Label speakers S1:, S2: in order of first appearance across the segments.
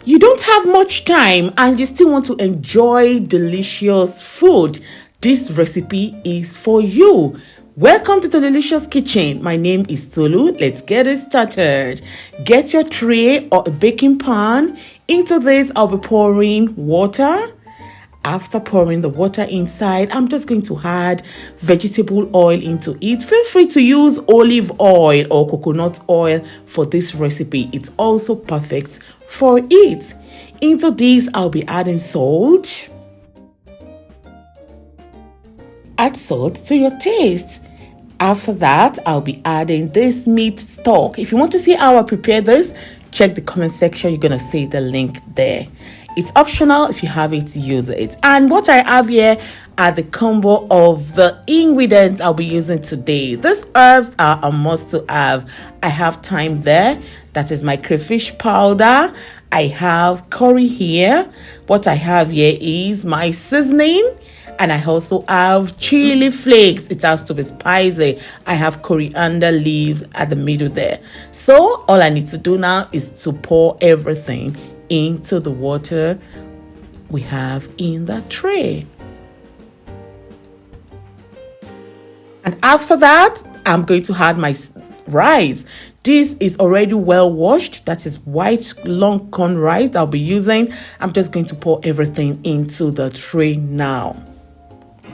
S1: You don't have much time and you still want to enjoy delicious food. This recipe is for you. Welcome to the Delicious Kitchen. My name is Tolu. Let's get it started. Get your tray or a baking pan. Into this, I'll be pouring water. After pouring the water inside, I'm just going to add vegetable oil into it. Feel free to use olive oil or coconut oil for this recipe. It's also perfect for it. Into this, I'll be adding salt. Add salt to your taste. After that, I'll be adding this meat stock. If you want to see how I prepare this, check the comment section. You're going to see the link there. It's optional. If you have it, use it. And what I have here are the combo of the ingredients I'll be using today. These herbs are a must to have. I have thyme there. That is my crayfish powder. I have curry here. What I have here is my seasoning. And I also have chili flakes. It has to be spicy. I have coriander leaves at the middle there. So all I need to do now is to pour everything into the water we have in the tray. And after that, I'm going to add my rice. This is already well washed. That is white long corn rice I'll be using. I'm just going to pour everything into the tray now.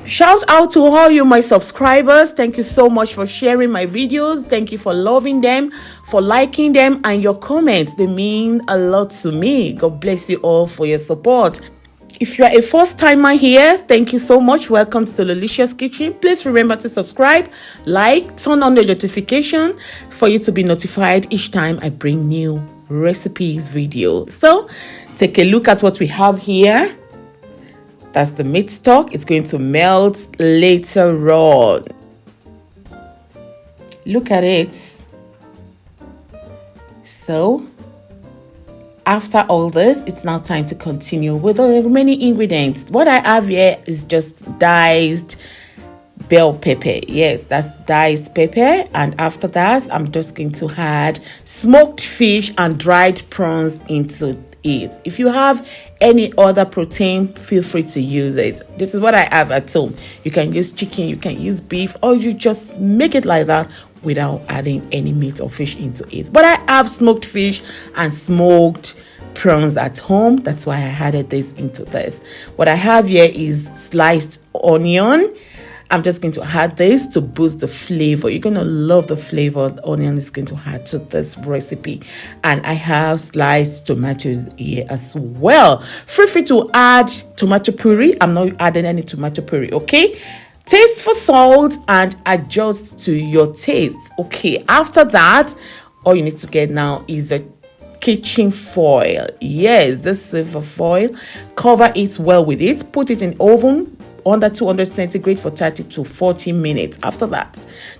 S1: Shout out to all you my subscribers. Thank you so much for sharing my videos. Thank you for loving them, for liking them, and your comments. They mean a lot to me. God bless you all for your support. If you are a first timer here, thank you so much. Welcome to the Delicious Kitchen. Please remember to subscribe, like, turn on the notification for you to be notified each time I bring new recipes video. So take a look at what we have here. That's the meat stock. It's going to melt later on. Look at it. So, after all this, it's now time to continue with the remaining ingredients. What I have here is just diced bell pepper. Yes, that's diced pepper. And after that, I'm just going to add smoked fish and dried prawns into it. If you have any other protein, feel free to use it. This is what I have at home. You can use chicken, you can use beef, or you just make it like that without adding any meat or fish into it. But I have smoked fish and smoked prawns at home. That's why I added this into this. What I have here is sliced onion. I'm just going to add this to boost the flavor. You're going to love the flavor the onion is going to add to this recipe. And I have sliced tomatoes here as well. Feel free to add tomato puree. I'm not adding any tomato puree, okay? Taste for salt and adjust to your taste. Okay, after that, all you need to get now is a kitchen foil. Yes, this silver foil. Cover it well with it. Put it in oven under 200 centigrade for 30 to 40 minutes. After that,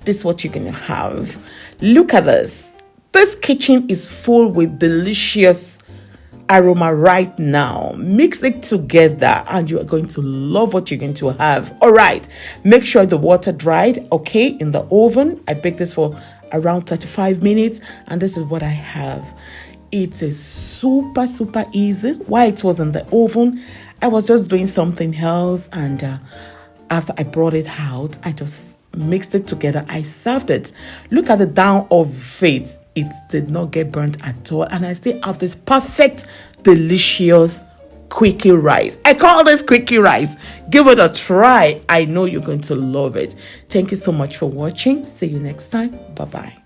S1: this is what you're going to have. Look at this. This kitchen is full with delicious aroma right now. Mix it together and you are going to love what you're going to have. All right, make sure the water dried, okay, in the oven. I baked this for around 35 minutes and this is what I have. It is super easy. While it was in the oven, I was just doing something else, and after I brought it out, I just mixed it together. I served it. Look at the down of it. It did not get burnt at all, and I still have this perfect, delicious quickie rice. I call this quickie rice. Give it a try. I know you're going to love it. Thank you so much for watching. See you next time. Bye-bye.